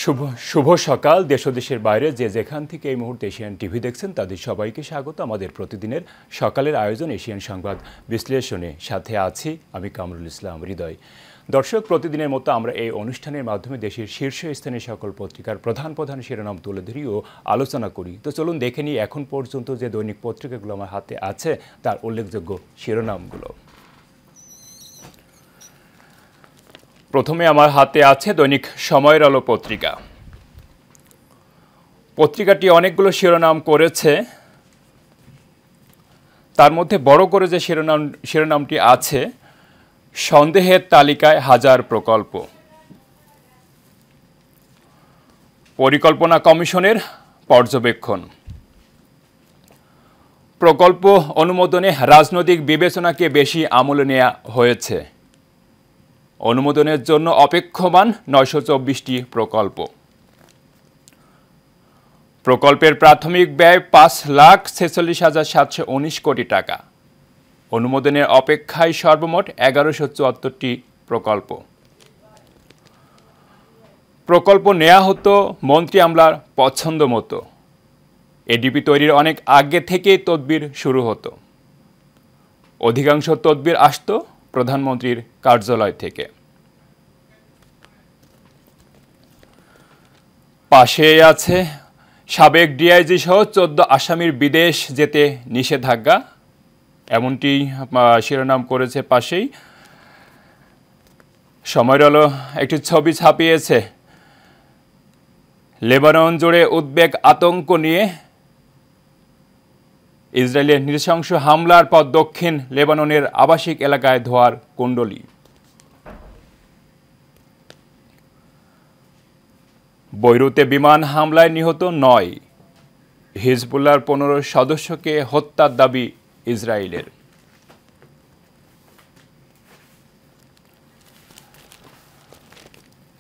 শুভ শুভ সকাল। দেশ ও দেশের বাইরে যে যেখান থেকে এই মুহূর্তে এশিয়ান টিভি দেখছেন তাদের সবাইকে স্বাগত আমাদের প্রতিদিনের সকালের আয়োজন এশিয়ান সংবাদ বিশ্লেষণে। সাথে আছি আমি কামরুল ইসলাম হৃদয়। দর্শক, প্রতিদিনের মতো আমরা এই অনুষ্ঠানের মাধ্যমে দেশের শীর্ষস্থানীয় সকল পত্রিকার প্রধান প্রধান শিরোনাম তুলে ধরি ও আলোচনা করি। তো চলুন দেখে নিই এখন পর্যন্ত যে দৈনিক পত্রিকাগুলো আমার হাতে আছে তার উল্লেখযোগ্য শিরোনামগুলো। প্রথমে আমার হাতে আছে দৈনিক সময়ের আলো পত্রিকা। পত্রিকাটি অনেকগুলো শিরোনাম করেছে, তার মধ্যে বড় করে যে শিরোনামটি আছে, সন্দেহের তালিকায় হাজার প্রকল্প। পরিকল্পনা কমিশনের পর্যবেক্ষণ। প্রকল্প অনুমোদনে রাজনৈতিক বিবেচনাকে বেশি আমলে নেওয়া হয়েছে। অনুমোদনের জন্য অপেক্ষমান ৯২৪টি প্রকল্প। প্রকল্পের প্রাথমিক ব্যয় ৫,৪৬,৭১৯ কোটি টাকা। অনুমোদনের অপেক্ষায় সর্বমোট ১১৭৪টি প্রকল্প। প্রকল্প নেওয়া হতো মন্ত্রী আমলার পছন্দ মতো। এডিপি তৈরির অনেক আগে থেকেই তদবির শুরু হতো। অধিকাংশ তদবির আসতো প্রধানমন্ত্রীর কার্যালয় থেকে। পাশেই আছে সাবেক ডিআইজি সহ ১৪ আসামির বিদেশ যেতে নিষেধাজ্ঞা, এমনটি শিরোনাম করেছে পাশেই। সময়ের আলো একটি ছবি ছাপিয়েছে। লেবানন জুড়ে উদ্বেগ আতঙ্ক নিয়ে। ইসরায়েলের নৃশংস হামলার পর দক্ষিণ লেবাননের আবাসিক এলাকায় ধোঁয়ার কুণ্ডলী। বৈরুতে বিমান হামলায় নিহত ৯। হিজবুল্লাহর ১৫ সদস্যকে হত্যার দাবি ইসরায়েলের।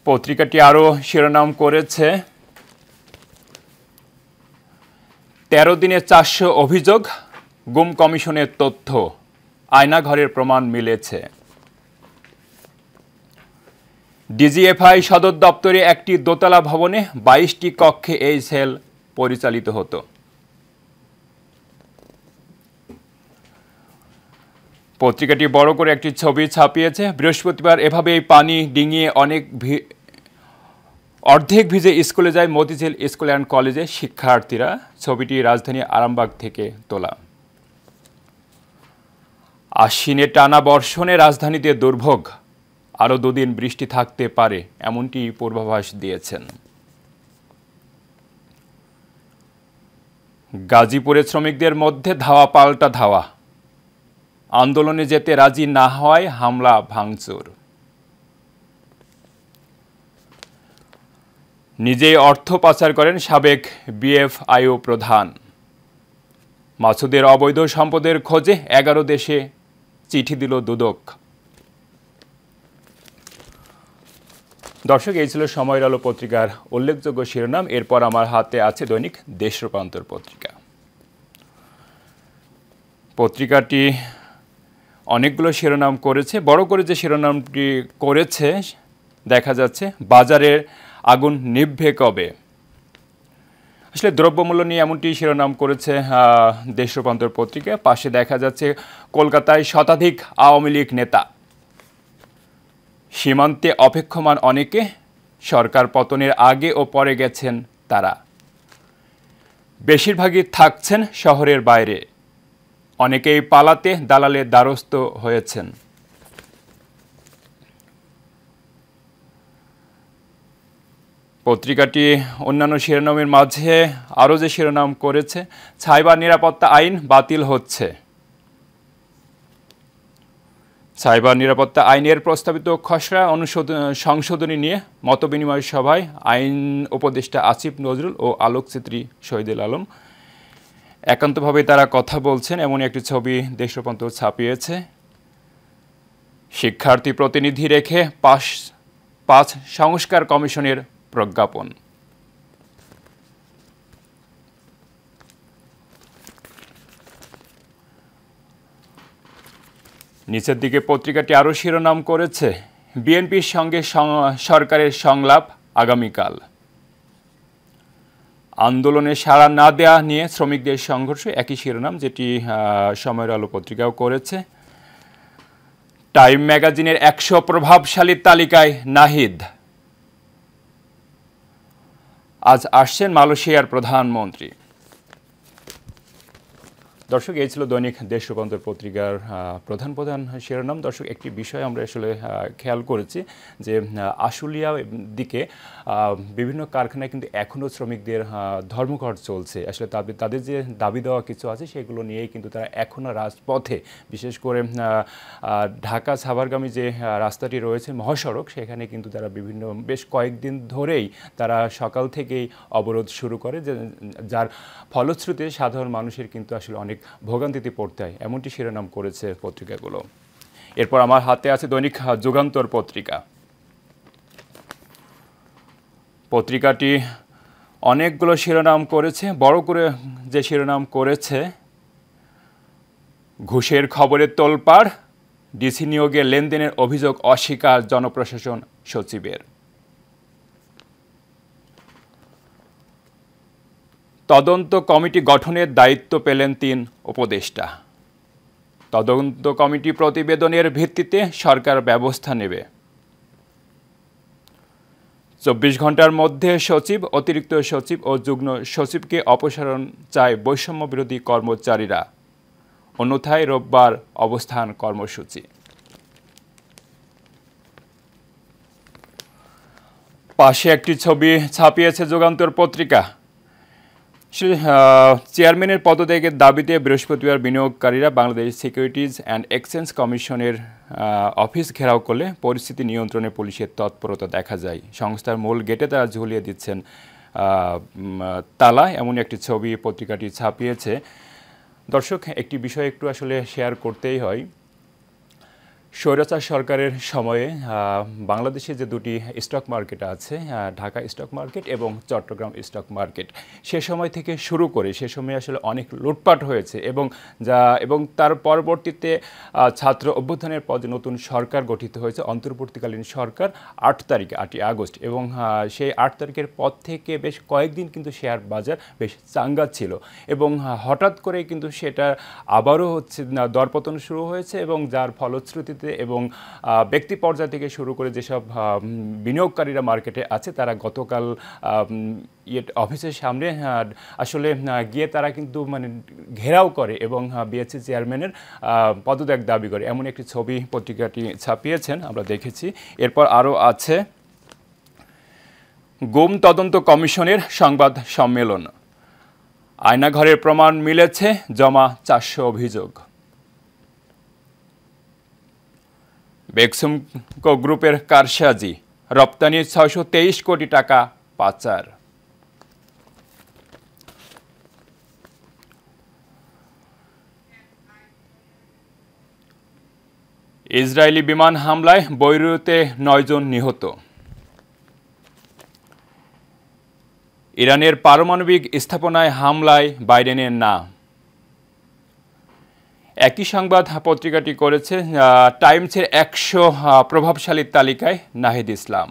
পত্রিকাটি আরও শিরোনাম করেছে, ১৩ দিনে ৪০০ অভিযোগ, গুম কমিশনের তথ্য, আয়নাঘরের প্রমাণ মিলেছে। ডিজিএফআই সদর দপ্তরে একটি দোতলা ভবনে ২২টি কক্ষে এই সেল পরিচালিত হতো। পত্রিকাটি বড় করে একটি ছবি ছাপিয়েছে। বৃহস্পতিবার এভাবেই পানি ডিঙিয়ে অর্ধেক ভিজে স্কুলে যায় মতিঝিল স্কুল অ্যান্ড কলেজের শিক্ষার্থীরা। ছবিটি রাজধানী আরামবাগ থেকে তোলা। আশ্বিনে টানা বর্ষণে রাজধানীতে দুর্ভোগ, আরও ২ দিন বৃষ্টি থাকতে পারে এমনটি পূর্বাভাস দিয়েছেন। গাজীপুরে শ্রমিকদের মধ্যে ধাওয়া পাল্টা ধাওয়া, আন্দোলনে যেতে রাজি না হওয়ায় হামলা ভাঙচুর। নিজেই অর্থ পাচার করেন সাবেক বিএফআইও প্রধান। মাসুদের অবৈধ সম্পদের খোঁজে ১১ দেশে চিঠি দিল দুদক। দর্শক, এই ছিল সময়ের আলো পত্রিকার উল্লেখযোগ্য শিরোনাম। এরপর আমার হাতে আছে দৈনিক দেশ রূপান্তর পত্রিকা। পত্রিকাটি অনেকগুলো শিরোনাম করেছে। বড় করে যে শিরোনামটি করেছে দেখা যাচ্ছে, বাজারের আগুন নিভবে কবে। আসলে দ্রব্যমূল্য নিয়ে এমনটি শিরোনাম করেছে দেশ রূপান্তর পত্রিকা। পাশে দেখা যাচ্ছে কলকাতায় শতাধিক আওয়ামী লীগ নেতা। সীমান্তে অপেক্ষমান অনেকে, সরকার পতনের আগে ও পরে গেছেন তারা। বেশিরভাগই থাকছেন শহরের বাইরে, অনেকেই পালাতে দালালের দ্বারস্থ হয়েছেন। পত্রিকাটি অন্যান্য শিরোনামের মাঝে আরও যে শিরোনাম করেছে, সাইবার নিরাপত্তা আইন বাতিল হচ্ছে। সাইবার নিরাপত্তা আইনের প্রস্তাবিত খসড়া সংশোধনী নিয়ে মতবিনিময় সভায় আইন উপদেষ্টা আসিফ নজরুল ও আলোকচিত্রী শহীদুল আলম একান্তভাবে তারা কথা বলছেন, এমন একটি ছবি দেশ রূপান্তর ছাপিয়েছে। শিক্ষার্থী প্রতিনিধি রেখে ৫ সংস্কার কমিশনের প্রজ্ঞাপন। নিচের দিকে পত্রিকাটি আরও শিরোনাম করেছে, বিএনপির সঙ্গে সরকারের সংলাপ আগামীকাল। আন্দোলনে সাড়া না দেয়া নিয়ে শ্রমিকদের সংঘর্ষ, একই শিরোনাম যেটি সময়ের আলো পত্রিকাও করেছে। টাইম ম্যাগাজিনের 100 প্রভাবশালীর তালিকায় নাহিদ। আজ আসছেন মালয়েশিয়ার প্রধানমন্ত্রী। দর্শক, এই ছিল দৈনিক দেশ রূপান্তর পত্রিকার প্রধান প্রধান শিরোনাম। দর্শক, একটি বিষয় আমরা আসলে খেয়াল করেছি যে আশুলিয়া দিকে বিভিন্ন কারখানায় কিন্তু এখনও শ্রমিকদের ধর্মঘট চলছে। আসলে তাদের যে দাবি দেওয়া কিছু আছে সেগুলো নিয়েই কিন্তু তারা এখনও রাজপথে, বিশেষ করে ঢাকা সাভারগামী যে রাস্তাটি রয়েছে মহাসড়ক, সেখানে কিন্তু তারা বেশ কয়েকদিন ধরেই তারা সকাল থেকেই অবরোধ শুরু করে, যার ফলশ্রুতিতে সাধারণ মানুষের কিন্তু আসলে অনেক ভোগান্তিতে পড়তে হয়, এমনটি শিরোনাম করেছে পত্রিকাগুলো। এরপর আমার হাতে আছে দৈনিক যুগান্তর পত্রিকা। পত্রিকাটি অনেকগুলো শিরোনাম করেছে। বড় করে যে শিরোনাম করেছে, ঘুষের খবরে তোলপাড়, ডিসি নিয়োগে লেনদেনের অভিযোগ অস্বীকার জনপ্রশাসন সচিবের। তদন্ত কমিটি গঠনের দায়িত্ব পেলেন 3 উপদেষ্টা। তদন্ত কমিটি প্রতিবেদনের ভিত্তিতে সরকার ব্যবস্থা নেবে। 24 ঘন্টার মধ্যে সচিব, অতিরিক্ত সচিব ও যুগ্ম সচিবকে অপসারণ চায় বৈষম্য বিরোধী কর্মচারীরা, অন্যথায় রোববার অবস্থান কর্মসূচি। পাশে একটি ছবি ছাপিয়েছে যুগান্তর পত্রিকা। চেয়ারম্যানের পদত্যাগের দাবিতে বৃহস্পতিবার বিনিয়োগকারীরা বাংলাদেশ সিকিউরিটিজ অ্যান্ড এক্সচেঞ্জ কমিশনের অফিস ঘেরাও করলে পরিস্থিতি নিয়ন্ত্রণে পুলিশের তৎপরতা দেখা যায়। সংস্থার মূল গেটে তারা ঝুলিয়ে দিচ্ছেন তালা, এমন একটি ছবি পত্রিকাটি ছাপিয়েছে। দর্শক, একটি বিষয় একটু আসলে শেয়ার করতেই হয়। স্বৈরাচার সরকারের সময়ে বাংলাদেশে যে দুটি স্টক মার্কেট আছে, ঢাকা স্টক মার্কেট এবং চট্টগ্রাম স্টক মার্কেট, সে সময় থেকে শুরু করে সে সময় আসলে অনেক লুটপাট হয়েছে এবং তার পরবর্তীতে ছাত্র অভ্যুত্থানের পর নতুন সরকার গঠিত হয়েছে, অন্তর্বর্তীকালীন সরকার, 8 আগস্ট, এবং সেই 8 তারিখের পর থেকে বেশ কয়েকদিন কিন্তু শেয়ার বাজার বেশ চাঙ্গা ছিল এবং হঠাৎ করে কিন্তু সেটা আবারও দরপতন শুরু হয়েছে এবং যার ফলশ্রুতিতে এবং ব্যক্তি পর্যায় থেকে শুরু করে যেসব বিনিয়োগকারীরা মার্কেটে আছে তারা গতকাল অফিসের সামনে আসলে গিয়ে তারা কিন্তু ঘেরাও করে এবং বিএসসি চেয়ারম্যানের পদত্যাগ দাবি করে, এমন একটি ছবি পত্রিকাটি ছাপিয়েছেন, আমরা দেখেছি। এরপর আরও আছে গুম তদন্ত কমিশনের সংবাদ সম্মেলন, আয়নাঘরের প্রমাণ মিলেছে, জমা 400 অভিযোগ। বেক্সিমকো গ্রুপের কারসাজি, রপ্তানির 623 কোটি টাকা পাচার। ইসরায়েলি বিমান হামলায় বৈরুতে 9 জন নিহত। ইরানের পারমাণবিক স্থাপনায় হামলায় বাইডেনের নাম। একই সংবাদ পত্রিকাটি করেছে টাইমসের 100 প্রভাবশালীর তালিকায় নাহিদ ইসলাম।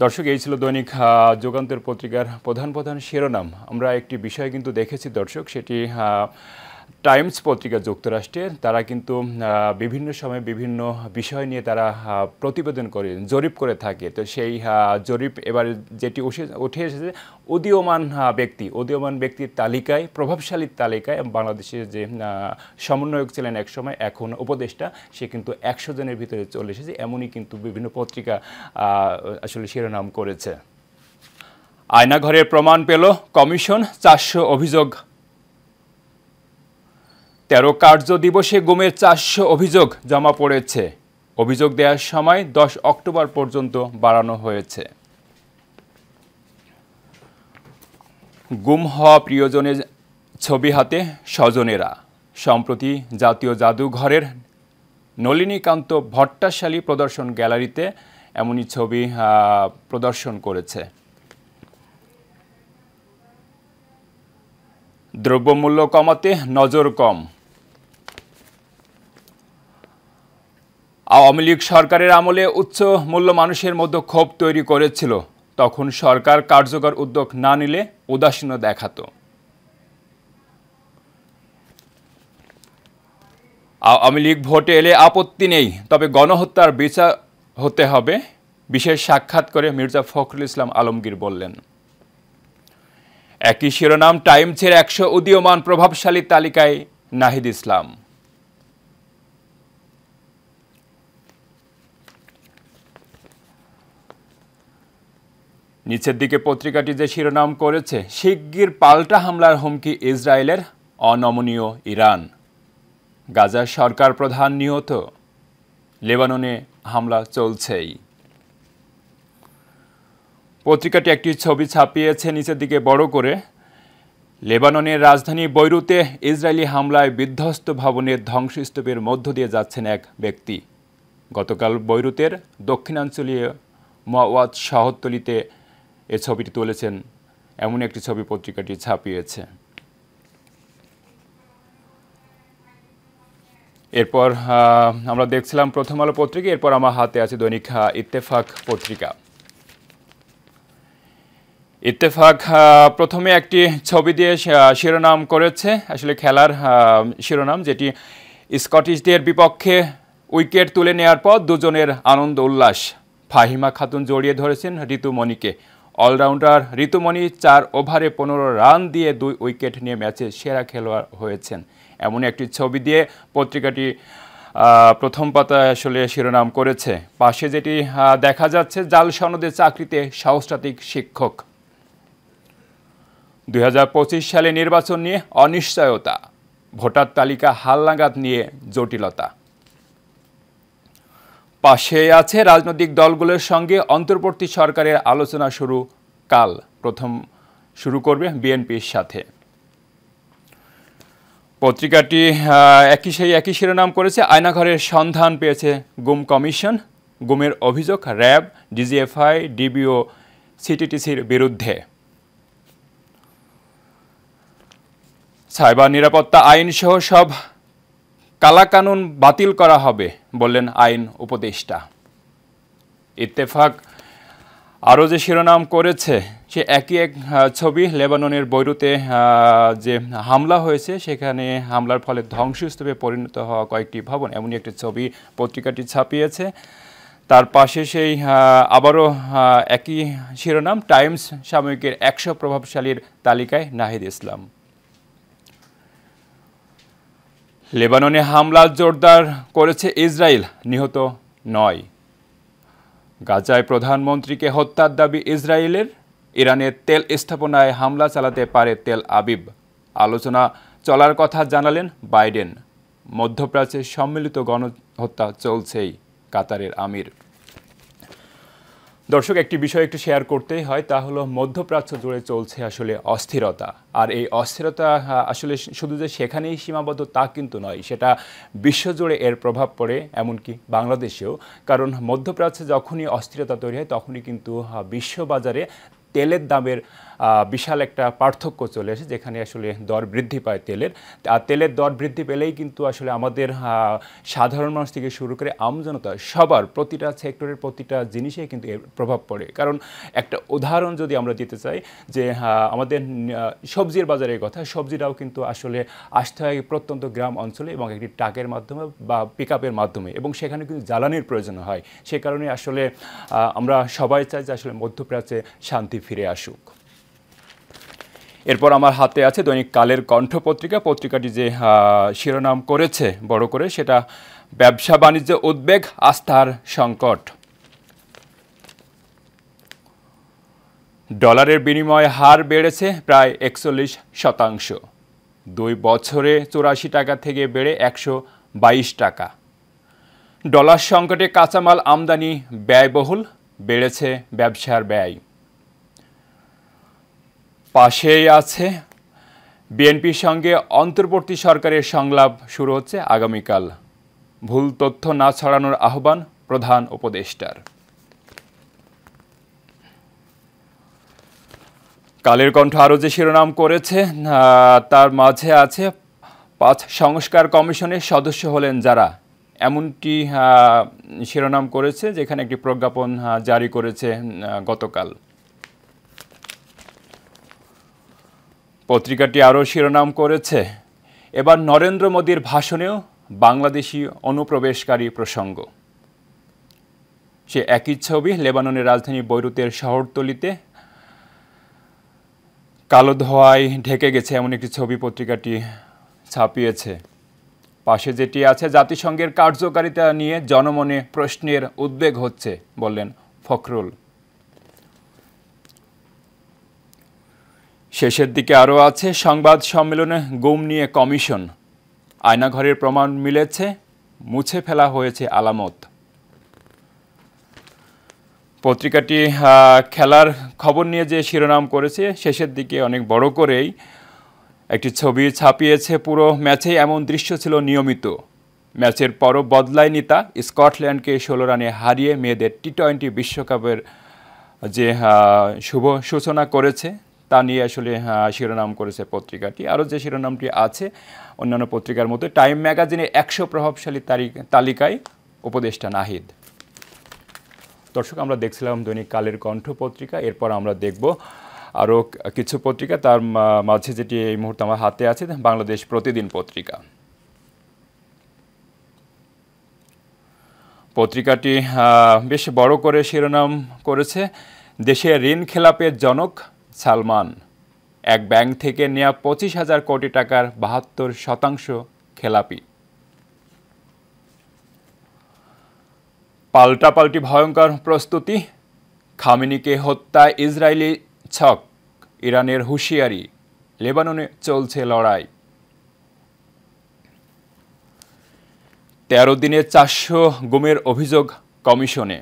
দর্শক, এই ছিল দৈনিক যুগান্তর পত্রিকার প্রধান প্রধান শিরোনাম। আমরা একটি বিষয় কিন্তু দেখেছি দর্শক, সেটি টাইমস পত্রিকা যুক্তরাষ্ট্রের, তারা কিন্তু বিভিন্ন সময় বিভিন্ন বিষয় নিয়ে তারা প্রতিবেদন করে, জরিপ করে থাকে। তো সেই জরিপ এবার যেটি উঠে এসেছে উদীয়মান ব্যক্তির তালিকায়, প্রভাবশালীর তালিকায় বাংলাদেশের যে সমন্বয়ক ছিলেন একসময়, এখন উপদেষ্টা, সে কিন্তু 100 জনের ভিতরে চলে এসেছে, এমনই কিন্তু বিভিন্ন পত্রিকা আসলে শিরোনাম করেছে। আয়নাঘরের প্রমাণ পেল কমিশন, 400 অভিযোগ। 13 কার্য দিবসে গুমের 400 অভিযোগ জমা পড়েছে। অভিযোগ দেওয়ার সময় 10 অক্টোবর পর্যন্ত বাড়ানো হয়েছে। গুম হওয়া প্রিয়জনের ছবি হাতে স্বজনেরা। সম্প্রতি জাতীয় জাদুঘরের নলিনীকান্ত ভট্টাশালী প্রদর্শন গ্যালারিতে এমনই ছবি প্রদর্শন করেছে। দ্রব্যমূল্য কমাতে নজর কম। আওয়ামী লীগ সরকারের আমলে উচ্চ মূল্য মানুষের মধ্যে ক্ষোভ তৈরি করেছিল, তখন সরকার কার্যকর উদ্যোগ না নিলে উদাসীন দেখাতো। আওয়ামী লীগ ভোটে এলে আপত্তি নেই, তবে গণহত্যার বিচার হতে হবে, বিশেষ সাক্ষাৎ করে মির্জা ফখরুল ইসলাম আলমগীর বললেন। একই শিরোনাম, টাইমসের 100 উদীয়মান প্রভাবশালী তালিকায় নাহিদ ইসলাম। নিচের দিকে পত্রিকাটি যে শিরোনাম করেছে, শিগগির পাল্টা হামলার হুমকি ইসরায়েলের, অনমনীয় ইরান। গাজার সরকার প্রধান নিহত, লেবাননে হামলা চলছেই। পত্রিকাটি একটি ছবি ছাপিয়েছে নিচের দিকে বড় করে। লেবাননের রাজধানী বৈরুতে ইসরায়েলি হামলায় বিধ্বস্ত ভবনের ধ্বংসস্তূপের মধ্য দিয়ে যাচ্ছেন এক ব্যক্তি। গতকাল বৈরুতের দক্ষিণাঞ্চলীয় মাওয়াত শহরতলিতে এ ছবিটি তুলেছেন, এমন একটি ছবি পত্রিকাটি ছাপিয়েছে। এরপর আমরা দেখছিলাম প্রথম আলো পত্রিকা, এরপর আমার হাতে আছে দৈনিক ইত্তেফাক পত্রিকা। ইত্তেফাক প্রথমে একটি ছবি দিয়ে শিরোনাম করেছে, আসলে খেলার শিরোনাম, যেটি স্কটিশদের বিপক্ষে উইকেট তুলে নেওয়ার পর দুজনের আনন্দ উল্লাস। ফাহিমা খাতুন জড়িয়ে ধরেছেন ঋতুমণিকে। অলরাউন্ডার ঋতুমণি 4 ওভারে 15 রান দিয়ে 2 উইকেট নিয়ে ম্যাচে সেরা খেলোয়াড় হয়েছেন, এমন একটি ছবি দিয়ে পত্রিকাটি প্রথম পাতায় আসলে শিরোনাম করেছে। পাশে যেটি দেখা যাচ্ছে, জাল সনদে চাকরিতে সহস্রাধিক শিক্ষক। 2025 সালে নির্বাচন নিয়ে অনিশ্চয়তা, ভোটার তালিকা হালনাগাদ নিয়ে জটিলতা। পাশে আছে রাজনৈতিক দলগুলোর সঙ্গে অন্তর্বর্তী সরকারের আলোচনা শুরু কাল, প্রথম শুরু করবে বিএনপির সাথে। পত্রিকাটি একই শিরোনাম করেছে, আয়নাঘরের সন্ধান পেয়েছে গুম কমিশন, গুমের অভিযোগ র্যাব, ডিজিএফআই, ডিবিও, সিটিটিসির বিরুদ্ধে। সাইবার নিরাপত্তা আইন সহ সব কালাকানুন বাতিল করা হবে, বললেন আইন উপদেষ্টা। ইত্তেফাক আরও যে শিরোনাম করেছে, সে একই এক ছবি, লেবাননের বৈরুতে যে হামলা হয়েছে, সেখানে হামলার ফলে ধ্বংসস্তূপে পরিণত হওয়া কয়েকটি ভবন, এমনই একটি ছবি পত্রিকাটি ছাপিয়েছে। তার পাশে সেই আবারও একই শিরোনাম, টাইমস সাময়িকীর 100 প্রভাবশালীর তালিকায় নাহিদ ইসলাম। লেবাননে হামলা জোরদার করেছে ইসরায়েল, নিহত 9। গাজায় প্রধানমন্ত্রীকে হত্যার দাবি ইসরায়েলের, ইরানের তেল স্থাপনায় হামলা চালাতে পারে তেল আবিব। আলোচনা চলার কথা জানালেন বাইডেন। মধ্যপ্রাচ্যে সম্মিলিত গণহত্যা চলছেই, কাতারের আমির। দর্শক, একটি বিষয় একটু শেয়ার করতেই হয়, তা হলো মধ্যপ্রাচ্য জুড়ে চলছে আসলে অস্থিরতা। আর এই অস্থিরতা আসলে শুধু যে সেখানেই সীমাবদ্ধ তা কিন্তু নয়, সেটা বিশ্বজুড়ে এর প্রভাব পড়ে, এমনকি বাংলাদেশেও। কারণ মধ্যপ্রাচ্যে যখনই অস্থিরতা তৈরি হয়, তখনই কিন্তু বিশ্ববাজারে তেলের দামের বিশাল একটা পার্থক্য চলে আসে, যেখানে আসলে দর বৃদ্ধি পায় তেলের। আর তেলের দর বৃদ্ধি পেলেই কিন্তু আসলে আমাদের সাধারণ মানুষ থেকে শুরু করে আমজনতা সবার, প্রতিটা সেক্টরের প্রতিটা জিনিসে কিন্তু এর প্রভাব পড়ে। কারণ একটা উদাহরণ যদি আমরা দিতে চাই, যে আমাদের সবজির বাজারের কথা, সবজিটাও কিন্তু আসলে আসতে হয় প্রত্যন্ত গ্রাম অঞ্চলে এবং একটি ট্রাকের মাধ্যমে বা পিকআপের মাধ্যমে, এবং সেখানে কিন্তু জ্বালানির প্রয়োজন হয়। সে কারণে আসলে আমরা সবাই চাই যে আসলে মধ্যপ্রাচ্যে শান্তি ফিরে আসুক। এরপর আমার হাতে আছে দৈনিক কালের কণ্ঠ পত্রিকা। পত্রিকাটি যে শিরোনাম করেছে বড় করে, সেটা ব্যবসা বাণিজ্য উদ্বেগ, আস্থার সংকট। ডলারের বিনিময় হার বেড়েছে প্রায় 41%। 2 বছরে 84 টাকা থেকে বেড়ে 122 টাকা। ডলার সংকটে কাঁচামাল আমদানি ব্যয়বহুল, বেড়েছে ব্যবসার ব্যয়। পাশেই আছে বিএনপির সঙ্গে অন্তর্বর্তী সরকারের সংলাপ শুরু হচ্ছে আগামীকাল। ভুল তথ্য না ছড়ানোর আহ্বান প্রধান উপদেষ্টার। কালের কণ্ঠ আরও যে শিরোনাম করেছে, তার মাঝে আছে 5 সংস্কার কমিশনের সদস্য হলেন যারা, এমনটি শিরোনাম করেছে, যেখানে একটি প্রজ্ঞাপন জারি করেছে গতকাল। পত্রিকাটি আরও শিরোনাম করেছে, এবার নরেন্দ্র মোদীর ভাষণেও বাংলাদেশি অনুপ্রবেশকারী প্রসঙ্গ। সে একই ছবি লেবাননের রাজধানী বৈরুতের শহরতলিতে কালো ধোঁয়ায় ঢেকে গেছে, এমন একটি ছবি পত্রিকাটি ছাপিয়েছে। পাশে যেটি আছে, জাতিসংঘের কার্যকারিতা নিয়ে জনমনে প্রশ্নের উদ্বেগ হচ্ছে, বললেন ফখরুল। শেষের দিকে আরও আছে, সংবাদ সম্মেলনে গুম নিয়ে কমিশন, আয়নাঘরের প্রমাণ মিলেছে, মুছে ফেলা হয়েছে আলামত। পত্রিকাটি খেলার খবর নিয়ে যে শিরোনাম করেছে, শেষের দিকে অনেক বড় করেই একটি ছবি ছাপিয়েছে। পুরো ম্যাচেই এমন দৃশ্য ছিল নিয়মিত। ম্যাচের পরও বদলায়নি তা, স্কটল্যান্ডকে 16 রানে হারিয়ে মেয়েদের টি-20 বিশ্বকাপের যে শুভ সূচনা করেছে তা নিয়ে আসলে শিরোনাম করেছে পত্রিকাটি। আরও যে শিরোনামটি আছে অন্যান্য পত্রিকার মতো, টাইম ম্যাগাজিনে 100 প্রভাবশালী তালিকায় উপদেষ্টা নাহিদ। দর্শক, আমরা দেখছিলাম দৈনিক কালের কণ্ঠ পত্রিকা। এরপর আমরা দেখব আরও কিছু পত্রিকা, তার মাঝে যেটি এই মুহূর্তে আমার হাতে আছে, বাংলাদেশ প্রতিদিন পত্রিকা। পত্রিকাটি বেশ বড় করে শিরোনাম করেছে, দেশে ঋণ খেলাপের জনক সালমান, এক ব্যাংক থেকে নেওয়া 25,000 কোটি টাকার 72% খেলাপি। পাল্টাপাল্টি ভয়ঙ্কর প্রস্তুতি, খামেনিকে হত্যা ইসরায়েলি ছক, ইরানের হুঁশিয়ারি, লেবাননে চলছে লড়াই। 13 দিনে 400 গুমের অভিযোগ কমিশনে।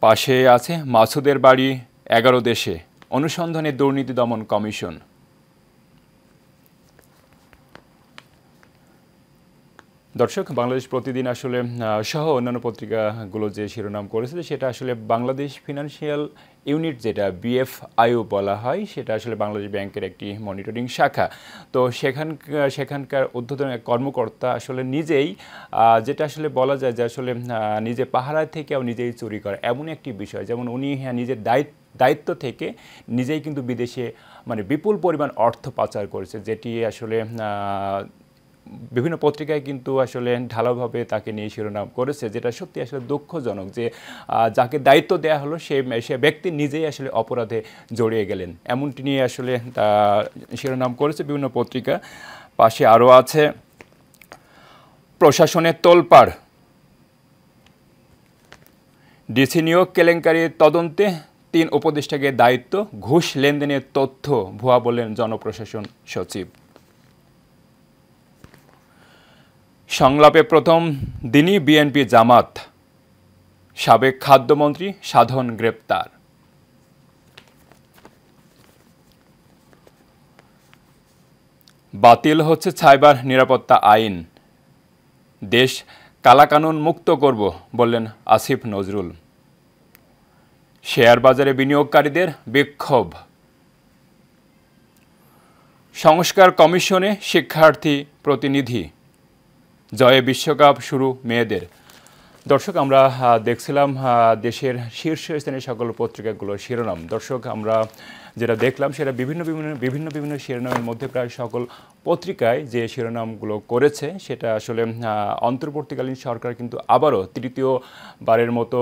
পাশে আছে মাসুদের বাড়ি 11 দেশে, অনুসন্ধানে দুর্নীতি দমন কমিশন। দর্শক, বাংলাদেশ প্রতিদিন আসলে সহ অন্যান্য পত্রিকাগুলো যে শিরোনাম করেছে, সেটা আসলে বাংলাদেশ ফিনান্সিয়াল ইউনিট, যেটা BFIU বলা হয়, সেটা আসলে বাংলাদেশ ব্যাংকের একটি মনিটরিং শাখা। তো সেখানকার ঊর্ধ্বতন কর্মকর্তা আসলে নিজেই, যেটা আসলে বলা যায় যে আসলে নিজে পাহারায় থেকেও নিজেই চুরি করে, এমন একটি বিষয়। যেমন উনি নিজের দায়িত্ব থেকে নিজেই কিন্তু বিদেশে বিপুল পরিমাণ অর্থ পাচার করেছে, যেটি আসলে বিভিন্ন পত্রিকায় কিন্তু আসলে ঢালাওভাবে তাকে নিয়ে শিরোনাম করেছে, যেটা সত্যি আসলে দুঃখজনক যে যাকে দায়িত্ব দেওয়া হলো সে ব্যক্তি নিজেই আসলে অপরাধে জড়িয়ে গেলেন, এমনটি নিয়ে আসলে শিরোনাম করেছে বিভিন্ন পত্রিকা। পাশে আরও আছে, প্রশাসনের তোলপাড়, ডিসি নিয়োগ কেলেঙ্কারির তদন্তে 3 উপদেষ্টাকে দায়িত্ব, ঘুষ লেনদেনের তথ্য ভুয়া বললেন জনপ্রশাসন সচিব। সংলাপে প্রথম দিনই বিএনপি জামাত, সাবেক খাদ্যমন্ত্রী সাধন গ্রেপ্তার। বাতিল হচ্ছে সাইবার নিরাপত্তা আইন, দেশ কালাকানুন মুক্ত করব বললেন আসিফ নজরুল। শেয়ার বাজারে বিনিয়োগকারীদের বিক্ষোভ, সংস্কার কমিশনে শিক্ষার্থী প্রতিনিধি, জয়ে বিশ্বকাপ শুরু মেয়েদের। দর্শক, আমরা দেখছিলাম দেশের শীর্ষস্থানীয় সকল পত্রিকাগুলোর শিরোনাম। দর্শক, আমরা যেটা দেখলাম সেটা বিভিন্ন শিরোনামের মধ্যে প্রায় সকল পত্রিকায় যে শিরোনামগুলো করেছে, সেটা আসলে অন্তর্বর্তীকালীন সরকার কিন্তু আবারও তৃতীয়বারের মতো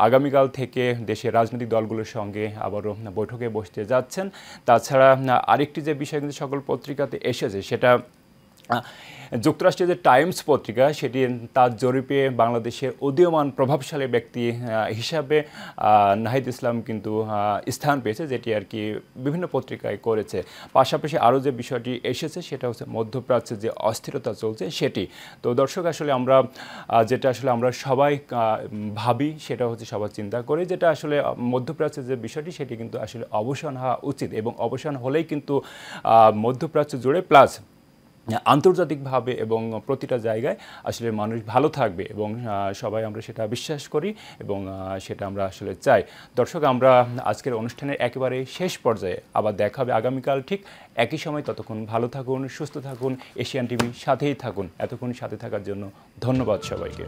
আগামীকাল থেকে দেশের রাজনৈতিক দলগুলোর সঙ্গে আবারও বৈঠকে বসতে যাচ্ছেন। তাছাড়া আরেকটি যে বিষয় কিন্তু সকল পত্রিকাতে এসেছে, সেটা যুক্তরাষ্ট্রের যে টাইমস পত্রিকা, সেটি তার জরিপে বাংলাদেশের উদীয়মান প্রভাবশালী ব্যক্তি হিসাবে নাহিদ ইসলাম কিন্তু স্থান পেয়েছে, যেটি আর কি বিভিন্ন পত্রিকায় করেছে। পাশাপাশি আরও যে বিষয়টি এসেছে, সেটা হচ্ছে মধ্যপ্রাচ্যে যে অস্থিরতা চলছে সেটি। তো দর্শক, আসলে যেটা আসলে আমরা সবাই ভাবি, সেটা হচ্ছে সবার চিন্তা করি, যেটা আসলে মধ্যপ্রাচ্যের যে বিষয়টি, সেটি কিন্তু আসলে অবসান হওয়া উচিত, এবং অবসান হলেই কিন্তু মধ্যপ্রাচ্য জুড়ে প্লাস আন্তর্জাতিকভাবে এবং প্রতিটা জায়গায় আসলে মানুষ ভালো থাকবে এবং সবাই আমরা সেটা বিশ্বাস করি এবং সেটা আমরা আসলে চাই। দর্শক, আমরা আজকের অনুষ্ঠানের একেবারে শেষ পর্যায়ে আবার দেখা হবে আগামীকাল ঠিক একই সময়। ততক্ষণ ভালো থাকুন, সুস্থ থাকুন, এশিয়ান টিভির সাথেই থাকুন। এতক্ষণ সাথে থাকার জন্য ধন্যবাদ সবাইকে।